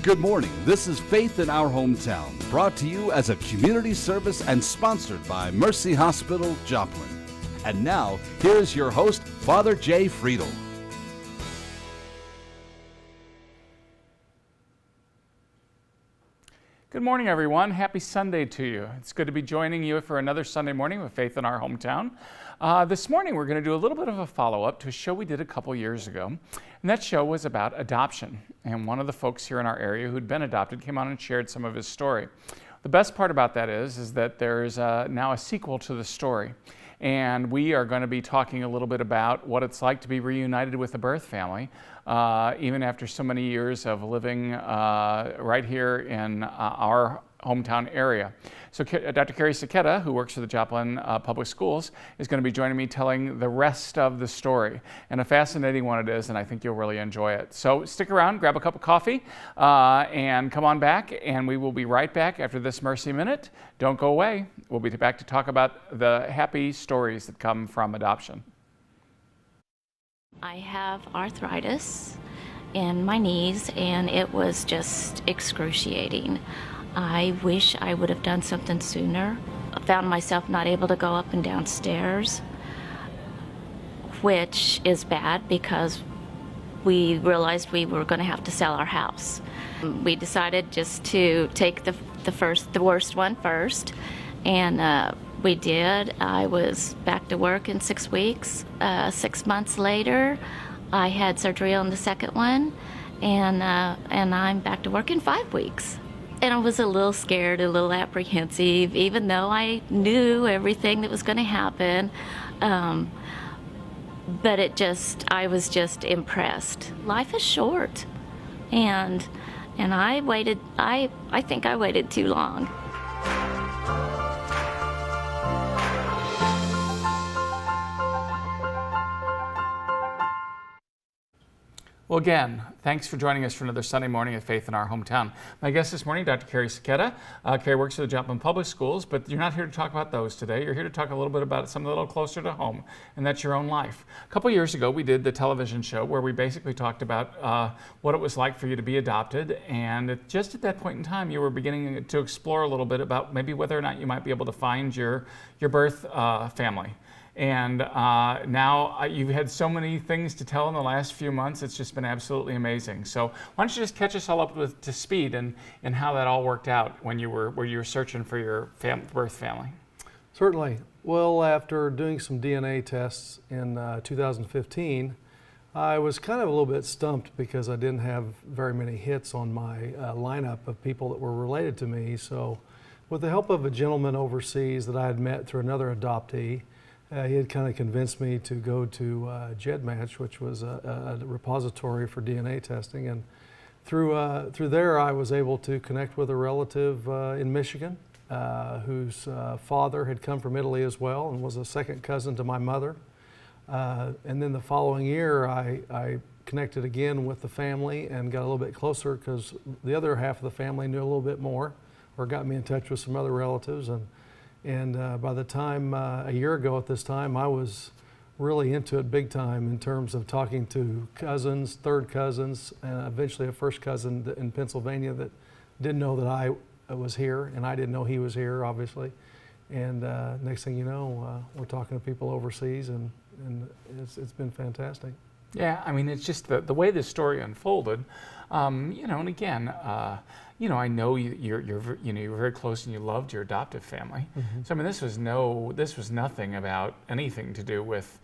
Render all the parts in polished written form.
Good morning. This is Faith in Our Hometown, brought to you as a community service and sponsored by Mercy Hospital, Joplin. And now, here's your host, Father Jay Friedel. Good morning, everyone. Happy Sunday to you. It's good to be joining you for another Sunday morning with Faith in Our Hometown. This morning, we're going to do a little bit of a follow-up to a show we did a couple years ago. And that show was about adoption. And one of the folks here in our area who'd been adopted came on and shared some of his story. The best part about that is that there's now a sequel to the story. And we are going to be talking a little bit about what it's like to be reunited with a birth family, even after so many years of living right here in our hometown area. So Dr. Kerry Sachetta, who works for the Joplin Public Schools, is going to be joining me telling the rest of the story. And a fascinating one it is, and I think you'll really enjoy it. So stick around, grab a cup of coffee, and come on back, and we will be right back after this Mercy Minute. Don't go away. We'll be back to talk about the happy stories that come from adoption. I have arthritis in my knees, and it was just excruciating. I wish I would have done something sooner. I found myself not able to go up and down stairs, which is bad because we realized we were going to have to sell our house. We decided just to take the worst one first, and we did. I was back to work in 6 weeks. 6 months later, I had surgery on the second one, and I'm back to work in 5 weeks. And I was a little scared, a little apprehensive, even though I knew everything that was going to happen. But I was just impressed. Life is short, and I waited. I think I waited too long. Well, again, thanks for joining us for another Sunday morning at Faith in Our Hometown. My guest this morning, Dr. Kerry Sachetta. Kerry works for the Joplin Public Schools, but you're not here to talk about those today. You're here to talk a little bit about something a little closer to home, and that's your own life. A couple years ago, we did the television show where we basically talked about what it was like for you to be adopted, and just at that point in time, you were beginning to explore a little bit about maybe whether or not you might be able to find your birth family. And now you've had so many things to tell in the last few months. It's just been absolutely amazing. So why don't you just catch us all up to speed and how that all worked out when you were searching for your birth family? Certainly. Well, after doing some DNA tests in 2015, I was kind of a little bit stumped because I didn't have very many hits on my lineup of people that were related to me. So with the help of a gentleman overseas that I had met through another adoptee, he had kind of convinced me to go to GEDmatch, which was a repository for DNA testing, and through there I was able to connect with a relative in Michigan whose father had come from Italy as well and was a second cousin to my mother. And then the following year I connected again with the family and got a little bit closer because the other half of the family knew a little bit more, or got me in touch with some other relatives. And by the time, a year ago at this time, I was really into it big time in terms of talking to cousins, third cousins, and eventually a first cousin in Pennsylvania that didn't know that I was here, and I didn't know he was here, obviously. And next thing you know, we're talking to people overseas, and it's been fantastic. Yeah, I mean, it's just the way this story unfolded, and again, I know you're very close and you loved your adoptive family. Mm-hmm. So I mean, this was nothing about anything to do with,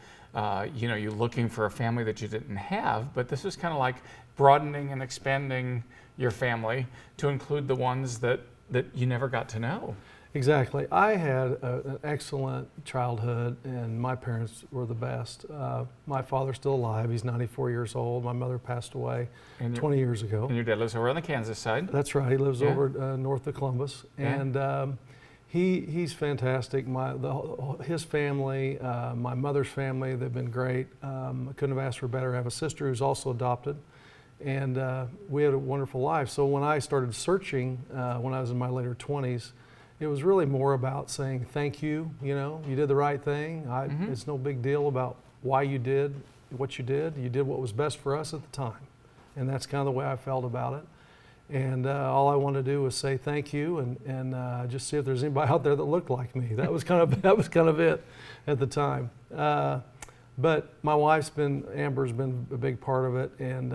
you looking for a family that you didn't have, but this was kind of like broadening and expanding your family to include the ones that you never got to know. Exactly. I had an excellent childhood, and my parents were the best. My father's still alive. He's 94 years old. My mother passed away 20 years ago. And your dad lives over on the Kansas side. That's right. He lives over north of Columbus. Yeah. And he's fantastic. His family, my mother's family, they've been great. I couldn't have asked for better. I have a sister who's also adopted. And we had a wonderful life. So when I started searching, when I was in my later 20s, it was really more about saying thank you. You did the right thing. It's no big deal about why you did what you did. You did what was best for us at the time, and that's kind of the way I felt about it. And all I wanted to do was say thank you and just see if there's anybody out there that looked like me. That was kind of it at the time. But my Amber's been a big part of it, and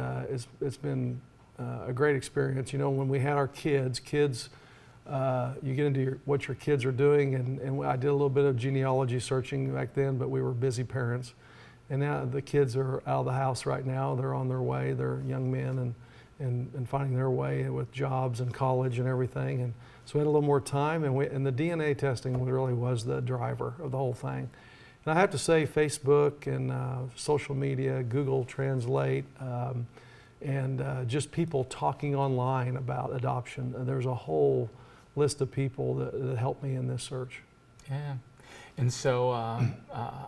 it's been a great experience. You know, when we had our kids, you get into what your kids are doing, and I did a little bit of genealogy searching back then, but we were busy parents. And now the kids are out of the house right now. They're on their way. They're young men and finding their way with jobs and college and everything. And so we had a little more time, and the DNA testing really was the driver of the whole thing. And I have to say, Facebook and social media, Google Translate, and just people talking online about adoption. There's a whole list of people that helped me in this search. Yeah. And so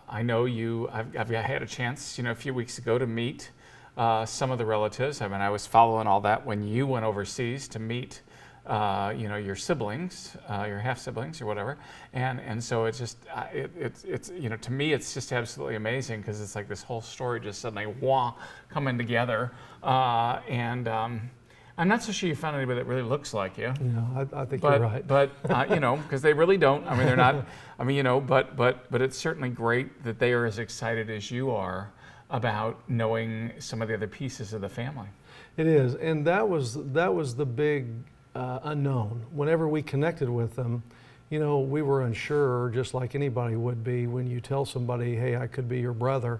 I know I've had a chance, a few weeks ago to meet some of the relatives. I mean, I was following all that when you went overseas to meet, your siblings, your half siblings or whatever. And so it's just, it's to me, it's just absolutely amazing because it's like this whole story just suddenly coming together. I'm not so sure you found anybody that really looks like you. Yeah, I think you're right. But because they really don't. I mean, they're not. I mean, but it's certainly great that they are as excited as you are about knowing some of the other pieces of the family. It is, and that was the big unknown. Whenever we connected with them, we were unsure, just like anybody would be when you tell somebody, hey, I could be your brother,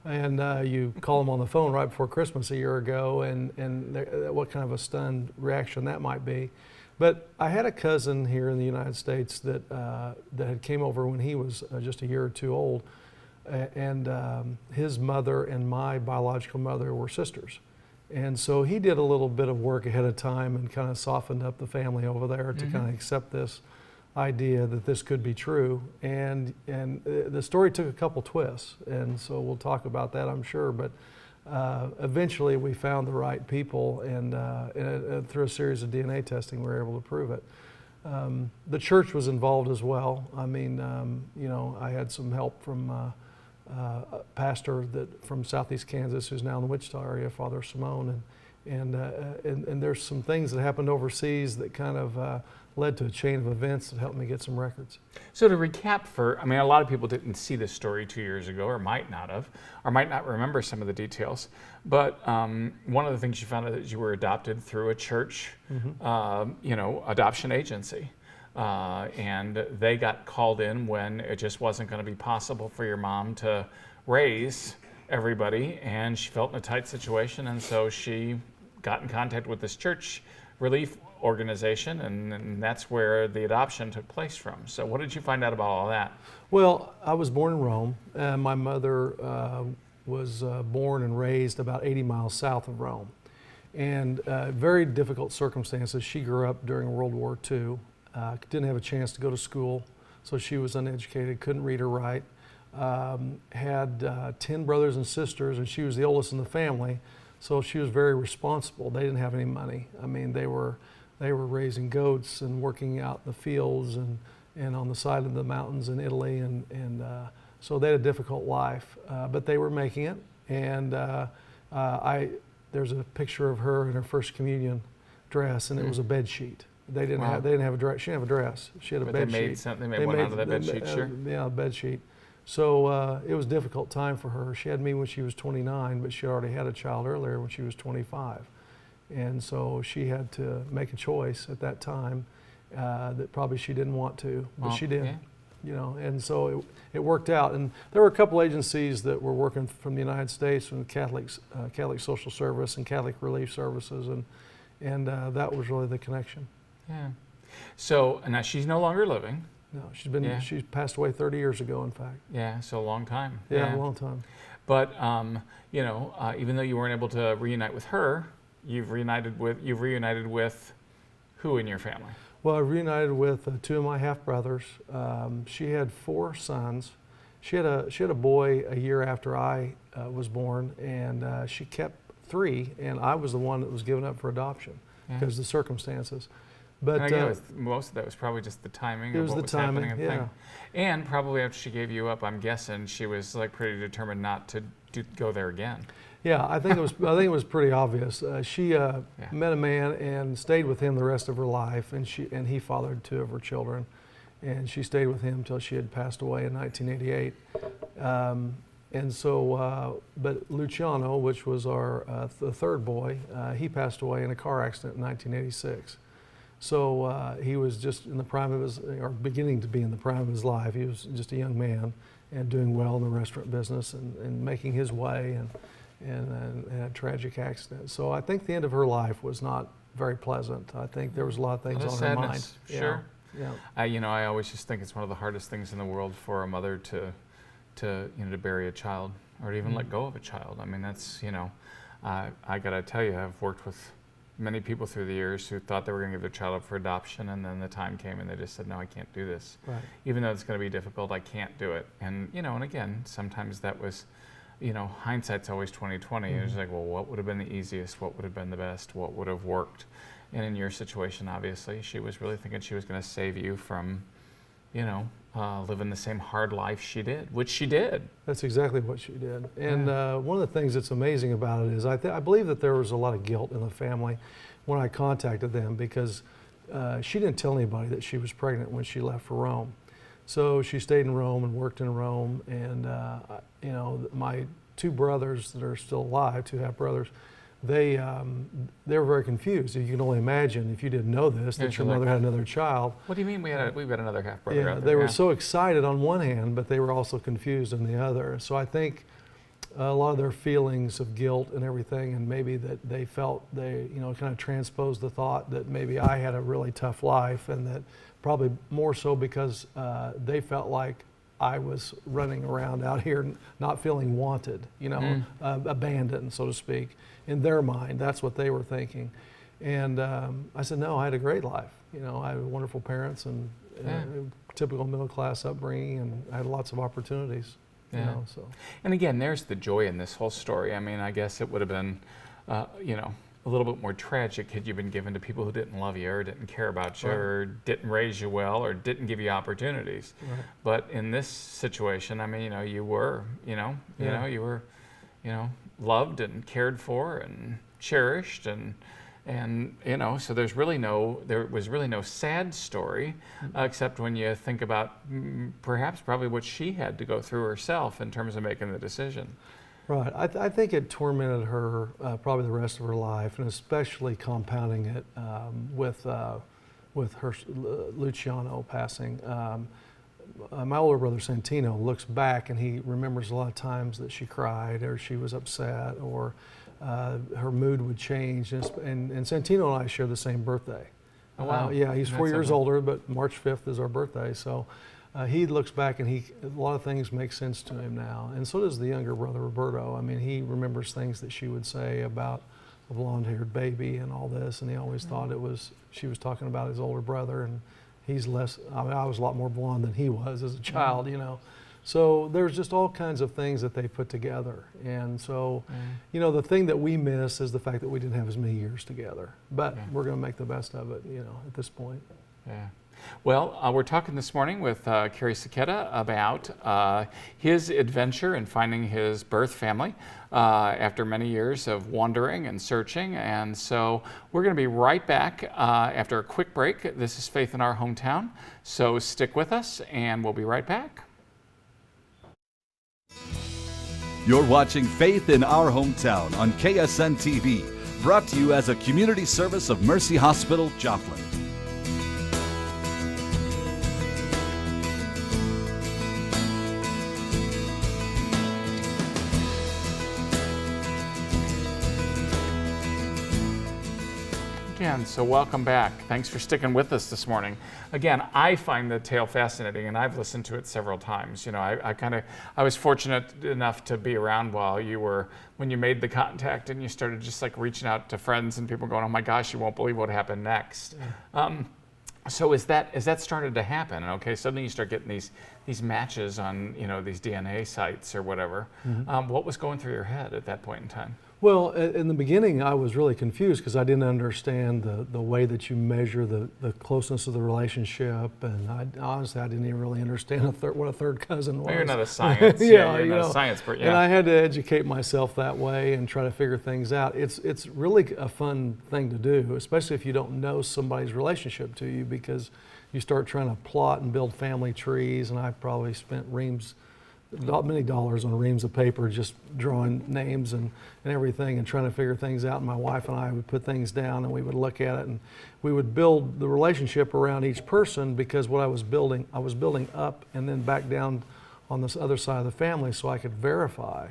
and you call them on the phone right before Christmas a year ago, and what kind of a stunned reaction that might be. But I had a cousin here in the United States that had came over when he was just a year or two old, and his mother and my biological mother were sisters. And so he did a little bit of work ahead of time and kind of softened up the family over there to kind of accept this idea that this could be true. And the story took a couple twists, and so we'll talk about that, I'm sure. But eventually we found the right people, and through a series of DNA testing we were able to prove it. The church was involved as well. I mean, I had some help from a pastor from Southeast Kansas who's now in the Wichita area, Father Simone, and there's some things that happened overseas that kind of led to a chain of events that helped me get some records. So to recap a lot of people didn't see this story 2 years ago, or might not have, or might not remember some of the details. But one of the things you found out is you were adopted through a church, adoption agency. And they got called in when it just wasn't going to be possible for your mom to raise everybody, and she felt in a tight situation, and so she got in contact with this church relief organization, and that's where the adoption took place from. So what did you find out about all that? Well, I was born in Rome, and my mother was born and raised about 80 miles south of Rome. And very difficult circumstances. She grew up during World War II, didn't have a chance to go to school, so she was uneducated, couldn't read or write, had 10 brothers and sisters, and she was the oldest in the family, so she was very responsible. They didn't have any money. I mean, they were raising goats and working out in the fields and on the side of the mountains in Italy, and so they had a difficult life, but they were making it. And there's a picture of her in her first communion dress, and it was a bed sheet. They didn't have a dress. She didn't have a dress. She had a bed sheet. They made one out of that bed sheet, sure. Yeah, a bed sheet. So it was a difficult time for her. She had me when she was 29, but she already had a child earlier when she was 25. And so she had to make a choice at that time that probably she didn't want to, but she did. Yeah. And so it worked out. And there were a couple agencies that were working from the United States, from the Catholic Social Service and Catholic Relief Services, and that was really the connection. Yeah. So now she's no longer living. No, she passed away 30 years ago, in fact. Yeah, so a long time. Yeah, a long time. But even though you weren't able to reunite with her, you've reunited with who in your family? Well, I reunited with two of my half brothers. She had 4 sons. She had a boy a year after I was born, and she kept 3, and I was the one that was given up for adoption because of the circumstances. But most of that was probably just the timing. It was of what the was timing, happening. yeah. And probably after she gave you up, I'm guessing she was like pretty determined not go there again. Yeah, I think it was pretty obvious. She met a man and stayed with him the rest of her life, and he fathered 2 of her children, and she stayed with him until she had passed away in 1988. And so, but Luciano, which was the 3rd boy, he passed away in a car accident in 1986. So he was just in the prime of his, or beginning to be in the prime of his life. He was just a young man and doing well in the restaurant business and making his way, and had a tragic accident. So I think the end of her life was not very pleasant. I think there was a lot of things on her mind. Sure. Yeah. I always just think it's one of the hardest things in the world for a mother to bury a child, or to even let go of a child. I mean, that's, I gotta tell you, I've worked with many people through the years who thought they were gonna give their child up for adoption, and then the time came and they just said, no, I can't do this. Right. Even though it's gonna be difficult, I can't do it. And, and again, sometimes that was, hindsight's always 20/20. It was like, well, what would have been the easiest? What would have been the best? What would have worked? And in your situation, obviously, she was really thinking she was gonna save you from, living the same hard life she did, which she did. That's exactly what she did. And one of the things that's amazing about it is I believe that there was a lot of guilt in the family when I contacted them, because she didn't tell anybody that she was pregnant when she left for Rome. So she stayed in Rome and worked in Rome. And, my 2 brothers that are still alive, 2 half-brothers, they were very confused. You can only imagine, if you didn't know this, that your mother had another child. What do you mean we've got another half brother out there? They were so excited on one hand, but they were also confused on the other. So I think a lot of their feelings of guilt and everything, and maybe that they felt they, kind of transposed the thought that maybe I had a really tough life, and that probably more so because they felt like I was running around out here not feeling wanted, abandoned, so to speak. In their mind, that's what they were thinking. And I said, no, I had a great life. I had wonderful parents and typical middle-class upbringing, and I had lots of opportunities. So. And again, there's the joy in this whole story. I mean, I guess it would have been, a little bit more tragic had you been given to people who didn't love you, or didn't care about you, or didn't raise you well, or didn't give you opportunities. Right. But in this situation, I mean, you were, you were, loved and cared for and cherished, and so there was really no sad story, except when you think about probably what she had to go through herself in terms of making the decision. Right. I think it tormented her probably the rest of her life, and especially compounding it with her Luciano passing. My older brother Santino looks back and he remembers a lot of times that she cried, or she was upset, or her mood would change. And Santino and I share the same birthday. Oh, wow. Yeah, he's 4 years older, but March 5th is our birthday. So he looks back and a lot of things make sense to him now. And so does the younger brother, Roberto. I mean, he remembers things that she would say about a blonde-haired baby and all this, and he always thought she was talking about his older brother, and he's less, I was a lot more blonde than he was as a child, So there's just all kinds of things that they put together. And so, the thing that we miss is the fact that we didn't have as many years together. But we're going to make the best of it, at this point. Yeah. Well, we're talking this morning with Kerry Sachetta about his adventure in finding his birth family after many years of wandering and searching. And so we're going to be right back after a quick break. This is Faith in Our Hometown. So stick with us, and we'll be right back. You're watching Faith in Our Hometown on KSN TV, brought to you as a community service of Mercy Hospital, Joplin. Again, so welcome back. Thanks for sticking with us this morning. Again, I find the tale fascinating, and I've listened to it several times. I was fortunate enough to be around while when you made the contact and you started just like reaching out to friends and people going, oh my gosh, you won't believe what happened next. So as that started to happen, okay, suddenly you start getting these matches on, these DNA sites or whatever. What was going through your head at that point in time? Well, in the beginning, I was really confused because I didn't understand the way that you measure the closeness of the relationship, and honestly, I didn't even really understand what a third cousin was. Well, you're not a science. Yeah, you're you not know, a science person. and Yeah. I had to educate myself that way and try to figure things out. It's really a fun thing to do, especially if you don't know somebody's relationship to you, because you start trying to plot and build family trees, and I probably spent many dollars on reams of paper just drawing names and everything and trying to figure things out. And my wife and I would put things down and we would look at it and we would build the relationship around each person, because what I was building up and then back down on this other side of the family so I could verify.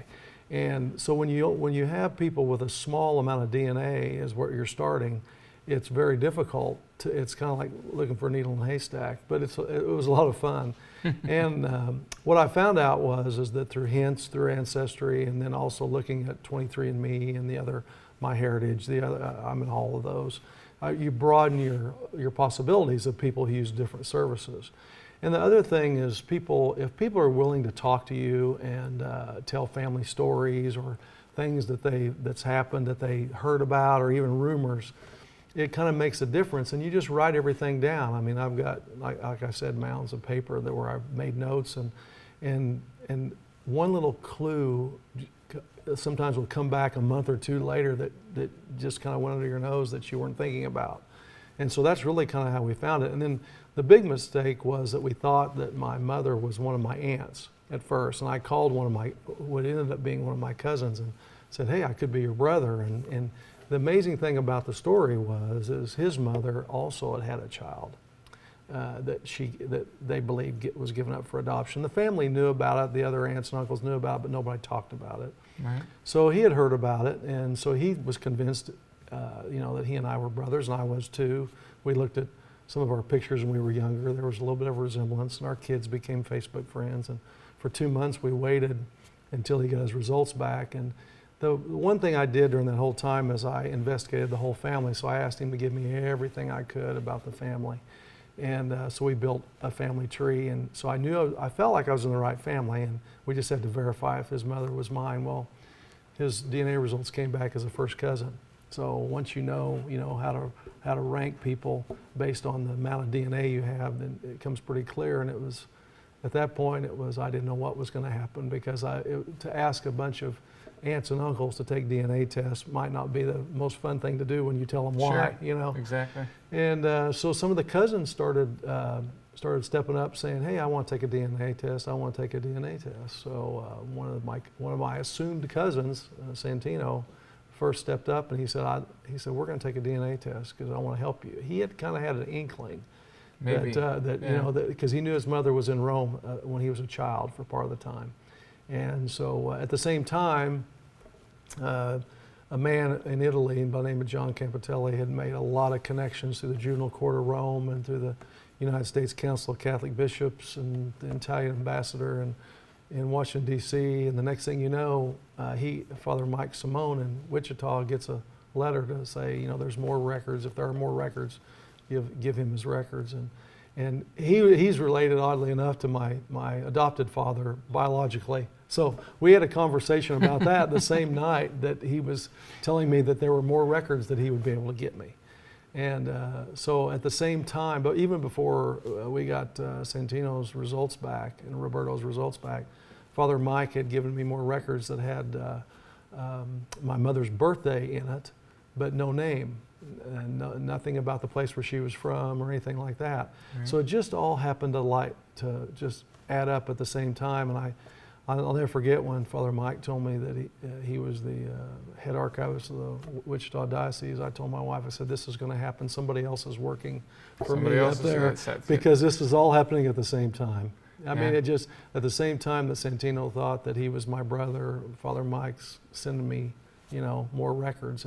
And so when you have people with a small amount of DNA is what you're starting, it's very difficult it's kind of like looking for a needle in a haystack, but it was a lot of fun. And what I found out is that through hints, through ancestry, and then also looking at 23andMe and the other MyHeritage, I'm in all of those, you broaden your possibilities of people who use different services. And the other thing is if people are willing to talk to you and tell family stories or things that's happened that they heard about, or even rumors, it kind of makes a difference, and you just write everything down. I mean, I've got, like I said, mounds of paper where I've made notes, and one little clue sometimes will come back a month or two later that just kind of went under your nose that you weren't thinking about. And so that's really kind of how we found it. And then the big mistake was that we thought that my mother was one of my aunts at first, and I called what ended up being one of my cousins and said, "Hey, I could be your brother." And the amazing thing about the story is his mother also had a child that they believed was given up for adoption. The family knew about it, the other aunts and uncles knew about it, but nobody talked about it. Right. So he had heard about it, and so he was convinced, that he and I were brothers, and I was too. We looked at some of our pictures when we were younger. There was a little bit of resemblance, and our kids became Facebook friends. And for 2 months, we waited until he got his results back. And the one thing I did during that whole time is I investigated the whole family. So I asked him to give me everything I could about the family. And so we built a family tree. And so I felt like I was in the right family, and we just had to verify if his mother was mine. Well, his DNA results came back as a first cousin. So once you know how to rank people based on the amount of DNA you have, then it comes pretty clear. And it was, at that point, I didn't know what was going to happen, because to ask a bunch of aunts and uncles to take DNA tests might not be the most fun thing to do when you tell them why. Sure. Exactly. And so some of the cousins started stepping up, saying, "Hey, I want to take a DNA test. I want to take a DNA test." So one of my assumed cousins, Santino, first stepped up and he said, "We're going to take a DNA test because I want to help you." He had kind of had an inkling. Maybe. Because he knew his mother was in Rome when he was a child for part of the time. And so at the same time, a man in Italy by the name of John Campitelli had made a lot of connections through the Juvenile Court of Rome and through the United States Council of Catholic Bishops and the Italian ambassador in Washington, D.C. And the next thing you know, Father Mike Simone in Wichita gets a letter to say, there's more records. If there are more records, give him his records. And he's related, oddly enough, to my adopted father biologically. So we had a conversation about that the same night that he was telling me that there were more records that he would be able to get me. And so at the same time, but even before we got Santino's results back and Roberto's results back, Father Mike had given me more records that had my mother's birthday in it, but no name. And nothing about the place where she was from or anything like that. Right. So it just all happened to just add up at the same time. And I'll never forget when Father Mike told me that he was the head archivist of the Wichita Diocese. I told my wife, I said, "This is going to happen. Somebody else is working for me up there," because this was all happening at the same time. I mean, it just, at the same time that Santino thought that he was my brother, Father Mike's sending me, more records.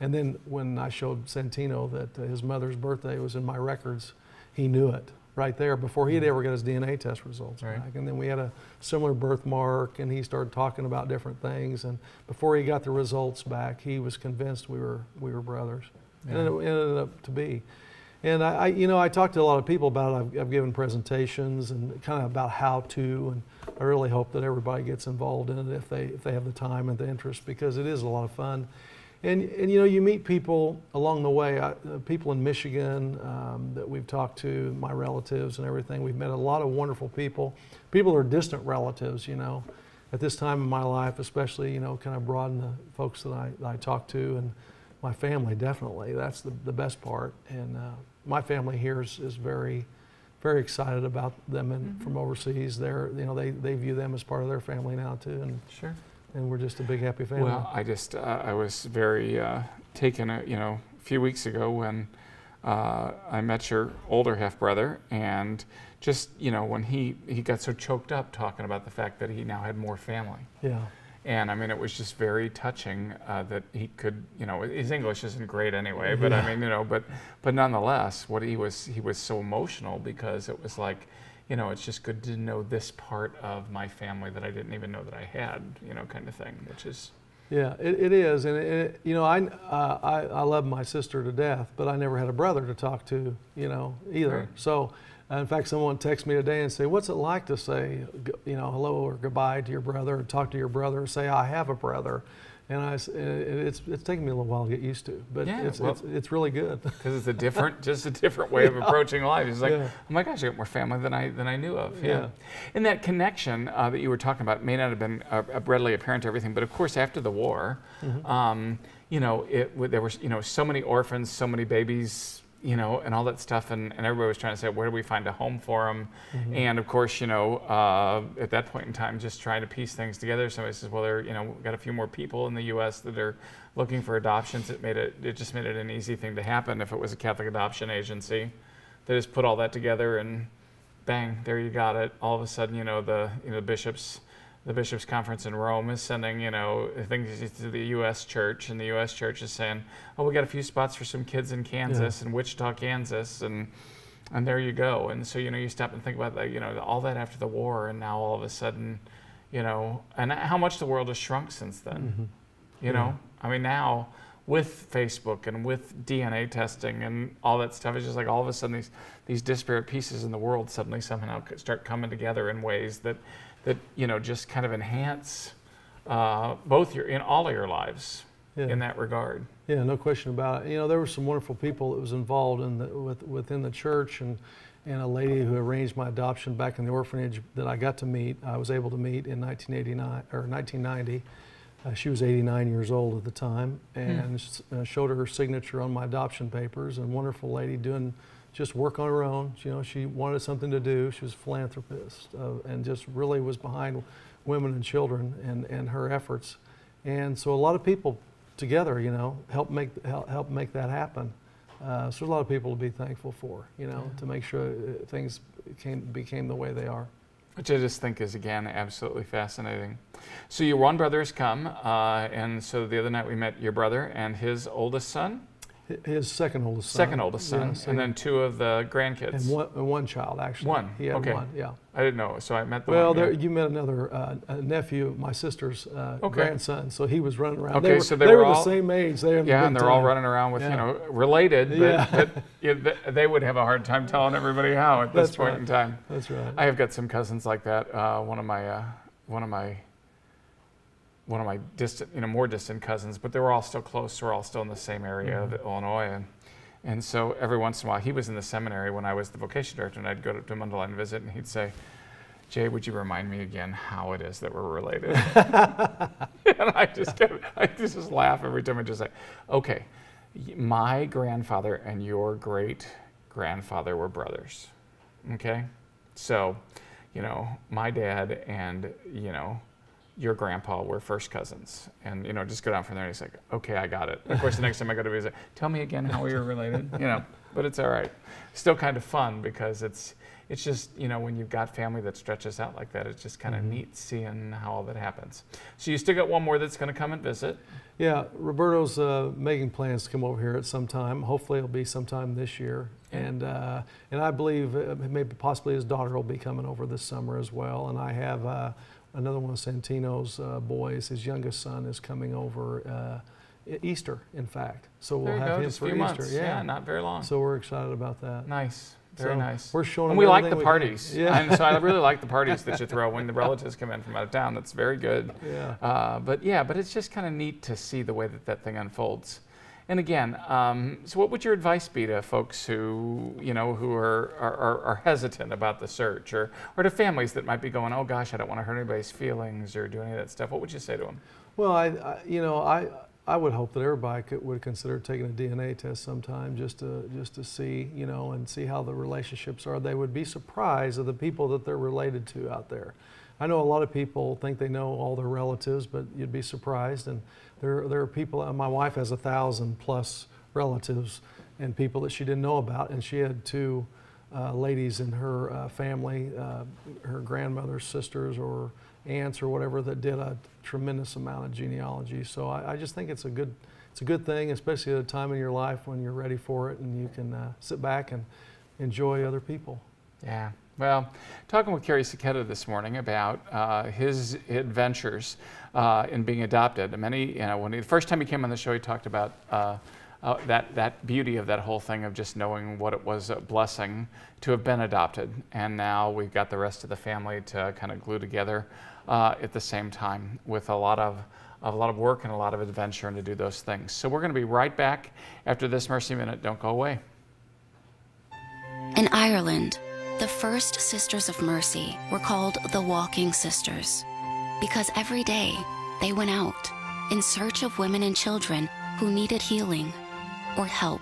And then when I showed Santino that his mother's birthday was in my records, he knew it right there before he'd ever got his DNA test results back. And then we had a similar birthmark, and he started talking about different things. And before he got the results back, he was convinced we were brothers. Yeah. And it ended up to be. And I talked to a lot of people about it. I've given presentations and kind of about how to, and I really hope that everybody gets involved in it if they have the time and the interest, because it is a lot of fun. And you meet people along the way, people in Michigan that we've talked to, my relatives and everything. We've met a lot of wonderful people. People who are distant relatives, at this time in my life, especially, kind of broaden the folks that I talk to, and my family, definitely. That's the best part. And my family here is very, very excited about them from overseas. They view them as part of their family now too. And Sure. And we're just a big happy family. Well, I was very taken, a few weeks ago when I met your older half brother, and just, when he got so choked up talking about the fact that he now had more family. Yeah. And I mean, it was just very touching that he could, his English isn't great anyway, but I mean, but nonetheless, he was so emotional, because it was like, it's just good to know this part of my family that I didn't even know that I had, kind of thing, which is. Yeah, it is, and I love my sister to death, but I never had a brother to talk to, either. Right. So, in fact, someone texted me today and say, "What's it like to say, hello or goodbye to your brother, or talk to your brother, or say I have a brother?" And it's taken me a little while to get used to, but Yeah, it's really good. Because it's just a different way of approaching life. It's like, Yeah. oh my gosh, I got more family than I knew of. Yeah. And that connection that you were talking about may not have been readily apparent to everything, but of course after the war, there were so many orphans, so many babies, and all that stuff, and everybody was trying to say, where do we find a home for them? And of course, at that point in time, just trying to piece things together. Somebody says, well, we've got a few more people in the U.S. that are looking for adoptions. It just made it an easy thing to happen. If it was a Catholic adoption agency, they just put all that together, and bang, there you got it. All of a sudden, the bishops' conference in Rome is sending, things to the U.S. church, and the U.S. church is saying, oh, we got a few spots for some kids in Kansas, in Wichita, Kansas, and there you go. And so, you stop and think about that, all that after the war, and now all of a sudden, and how much the world has shrunk since then. I mean, now with Facebook and with DNA testing and all that stuff, it's just like all of a sudden these disparate pieces in the world suddenly somehow start coming together in ways that just kind of enhance both in all of your lives in that regard. Yeah, no question about it. There were some wonderful people that was involved within the church, and a lady who arranged my adoption back in the orphanage that I was able to meet in 1990. She was 89 years old at the time, and showed her signature on my adoption papers. And wonderful lady doing just work on her own. She wanted something to do. She was a philanthropist, and just really was behind women and children and her efforts. And so a lot of people together, help make that happen. So there's a lot of people to be thankful for, to make sure things became the way they are. Which I just think is, again, absolutely fascinating. So your one brother has come, and so the other night we met your brother and his oldest son. His second oldest son. Second oldest son, Yes, and then two of the grandkids. And one child, actually. One, He had okay. one, yeah. I didn't know, so I met the Well, one. Yeah. you met another a nephew of my sister's grandson, so he was running around. Okay, they they were were the all, same age. and they're all running around with, related, but they would have a hard time telling everybody how at this point in time. That's right. I have got some cousins like that. One of my distant, more distant cousins, but they were all still close. We're all still in the same area of Illinois, and so every once in a while, he was in the seminary when I was the vocation director, and I'd go to Mundelein and visit, and he'd say, "Jay, would you remind me again how it is that we're related?" And I just laugh every time. I just say, "Okay, my grandfather and your great grandfather were brothers. Okay, so, my dad and your grandpa were first cousins, and just go down from there." And he's like, "Okay, I got it." And of course, the next time I go to visit, "Tell me again how we were related." But it's all right. Still kind of fun, because it's just when you've got family that stretches out like that, it's just kind of neat seeing how all that happens. So you still got one more that's going to come and visit. Yeah, Roberto's making plans to come over here at some time. Hopefully, it'll be sometime this year, and I believe maybe possibly his daughter will be coming over this summer as well. And I have another one of Santino's boys, his youngest son, is coming over Easter, in fact. So There we'll you have go, him just a for few Easter. months. Yeah, not very long. So we're excited about that. Nice. Very So nice. we're showing and them we like the everything we can. parties. Yeah. And so I really like the parties that you throw when the relatives come in from out of town. That's very good. Yeah. But it's just kind of neat to see the way that thing unfolds. And again, so what would your advice be to folks who, who are hesitant about the search, or to families that might be going, oh gosh, I don't want to hurt anybody's feelings or do any of that stuff? What would you say to them? Well, I would hope that everybody would consider taking a DNA test sometime just to see, and see how the relationships are. They would be surprised of the people that they're related to out there. I know a lot of people think they know all their relatives, but you'd be surprised. And there are people, my wife has 1,000+ relatives and people that she didn't know about, and she had 2 ladies in her family, her grandmother's sisters or aunts or whatever, that did a tremendous amount of genealogy. So I just think it's a good thing, especially at a time in your life when you're ready for it and you can sit back and enjoy other people. Yeah. Well, talking with Kerry Sachetta this morning about his adventures in being adopted. The first time he came on the show, he talked about that beauty of that whole thing of just knowing what it was a blessing to have been adopted. And now we've got the rest of the family to kind of glue together at the same time with a lot of work and a lot of adventure and to do those things. So we're going to be right back after this Mercy Minute. Don't go away. In Ireland, the first Sisters of Mercy were called the Walking Sisters because every day they went out in search of women and children who needed healing or help.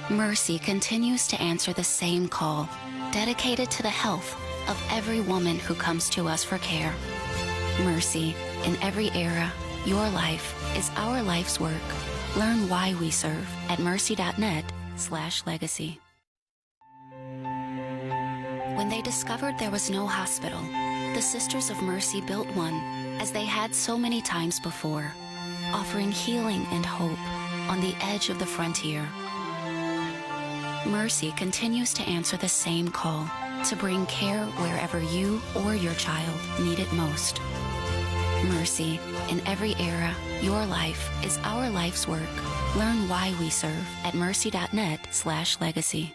Mercy continues to answer the same call, dedicated to the health of every woman who comes to us for care. Mercy, in every era, your life is our life's work. Learn why we serve at mercy.net/legacy. When they discovered there was no hospital, the Sisters of Mercy built one, as they had so many times before, offering healing and hope on the edge of the frontier. Mercy continues to answer the same call, to bring care wherever you or your child need it most. Mercy, in every era, your life is our life's work. Learn why we serve at mercy.net/legacy.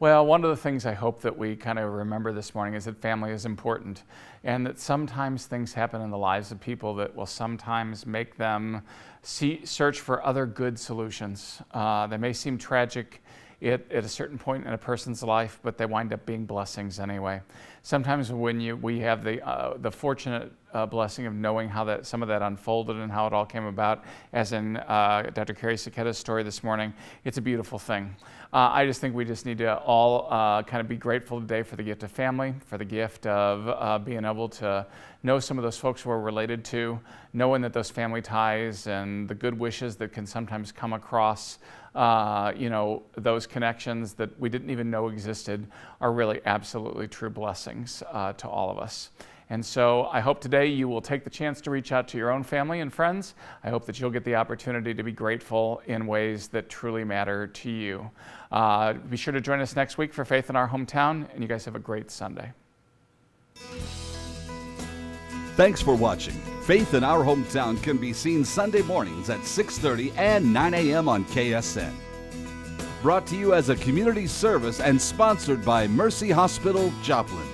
Well, one of the things I hope that we kind of remember this morning is that family is important, and that sometimes things happen in the lives of people that will sometimes make them search for other good solutions. They may seem tragic at a certain point in a person's life, but they wind up being blessings anyway. Sometimes when we have the fortunate blessing of knowing how some of that unfolded and how it all came about, as in Dr. Kerry Sachetta's story this morning, it's a beautiful thing. I just think we just need to all kind of be grateful today for the gift of family, for the gift of being able to know some of those folks we're related to, knowing that those family ties and the good wishes that can sometimes come across, those connections that we didn't even know existed are really absolutely true blessings to all of us. And so I hope today you will take the chance to reach out to your own family and friends. I hope that you'll get the opportunity to be grateful in ways that truly matter to you. Be sure to join us next week for Faith in Our Hometown, and you guys have a great Sunday. Thanks for watching. Faith in Our Hometown can be seen Sunday mornings at 6:30 and 9 a.m. on KSN. Brought to you as a community service and sponsored by Mercy Hospital, Joplin.